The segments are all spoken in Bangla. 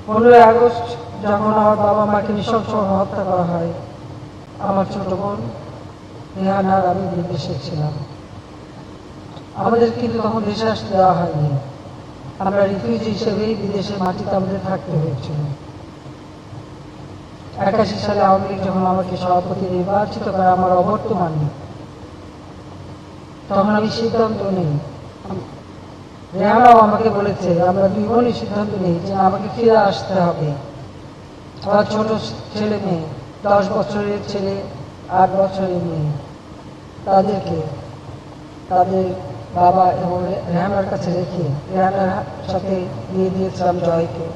15 আগস্ট যখন আমার বাবা মাকে নৃশংসভাবে হত্যা করা হয়, আমার ছোট বোন রেহান আর আমি বিদেশে ছিলাম। আমাদের কিন্তু তখন দেশে আসতে দেওয়া হয়নি, আমরা রিফিউজি হিসেবেই বিদেশের মাটিতে আমাদের থাকতে হয়েছিল। 81 সালে আওয়ামী লীগ যখন আমাকে সভাপতি নির্বাচিত করে আমার অবর্তমানে, তখন আমি সিদ্ধান্ত নেই, রেহানাও আমাকে বলেছে, আমরা দুই বোনই সিদ্ধান্ত নেই যে আমাকে ফিরে আসতে হবে। আমার ছোট ছেলে মেয়ে, 10 বছরের ছেলে, 8 বছরের মেয়ে, তাদেরকে তাদের বাবা এবং রেহানার কাছে রেখে রেহানার সাথে দিয়ে দিয়েছিলাম জয়কে।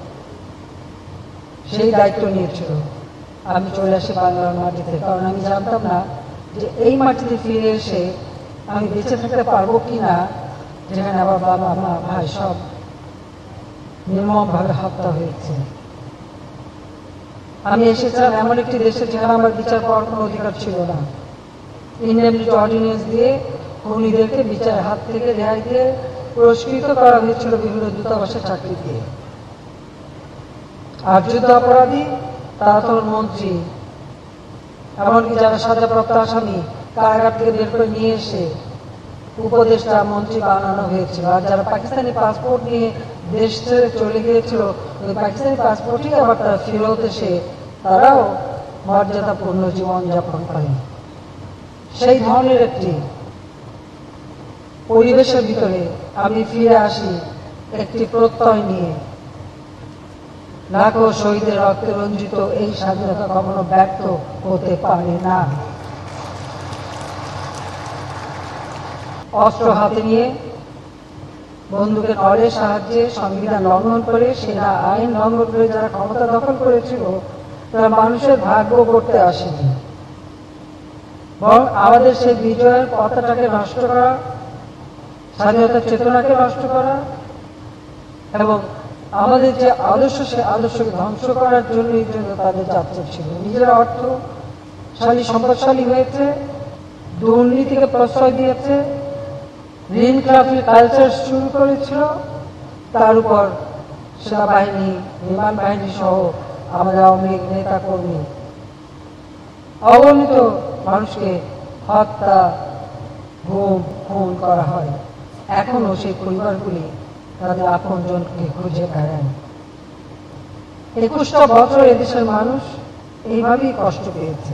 সেই দায়িত্ব নিয়েছিল। আমি চলে আসি বাংলার মাটিতে, কারণ আমি জানতাম না যে এই মাটিতে ফিরে এসে আমি বেঁচে থাকতে পারবো কিনা, যেখানে আমার বাবা মা ভাই সব নির্মমভাবে হত্যা হয়েছে। আমি এসেছিলাম এমন একটি দেশে যেখানে আমার বিচার পাওয়ার কোনো অধিকার ছিল না। ইনডেমনিটি অর্ডিন্যান্স দিয়ে খুনিদেরকে বিচারের হাত থেকে রেহাই দিয়ে পুরস্কৃত করা হয়েছিল বিভিন্ন দূতাবাসের চাকরি দিয়ে। আর যুদ্ধ অপরাধী তারা তখন মন্ত্রী, এমনকি যারা সাজাপ্রাপ্ত আসামি কারাগার থেকে বের করে নিয়ে এসে উপদেষ্টা মন্ত্রী বানানো হয়েছিল। আর যারা পাকিস্তানি পাসপোর্ট নিয়ে দেশ ছেড়ে চলে গিয়েছিল, ওই পাকিস্তানি পাসপোর্টই আবার তারা ফেরত এসে তারাও মর্যাদাপূর্ণ জীবনযাপন করে। সেই ধরনের একটি পরিবেশের ভিতরে আমি ফিরে আসি একটি প্রত্যয় নিয়ে, লাখো শহীদের রক্তে রঞ্জিত এই স্বাধীনতা কখনো ব্যর্থ হতে পারে না। অস্ত্র হাতে নিয়ে বন্দুকের নলের সাহায্যে সংবিধান লঙ্ঘন করে, সেনা আইন লঙ্ঘন করে যারা ক্ষমতা দখল করেছিল, তারা মানুষের ভাগ্য করতে আসেনি, বরং আমাদের সেই বিজয়ের পতাকাকে নষ্ট করা, স্বাধীনতার চেতনাকে নষ্ট করা এবং আমাদের যে আদর্শ, সে আদর্শকে ধ্বংস করার জন্যই তাদের যাত্রা ছিল। নিজেরা অর্থশালী সম্পদশালী হয়েছে, দুর্নীতিকে প্রশ্রয় দিয়েছে, ঋণ খেলাফি কালচার শুরু করেছিল, তার উপর সেনাবাহিনী, বিমান বাহিনী সহ আমাদের আওয়ামী লীগ নেতা কর্মী অগণিত মানুষকে হত্যা, গুম, খুন করা হয়। এখনো সেই পরিবারগুলি তাদের আপনজনকে খুঁজে বেড়ায়। 21টা বছর এদেশের মানুষ এইভাবেই কষ্ট পেয়েছে।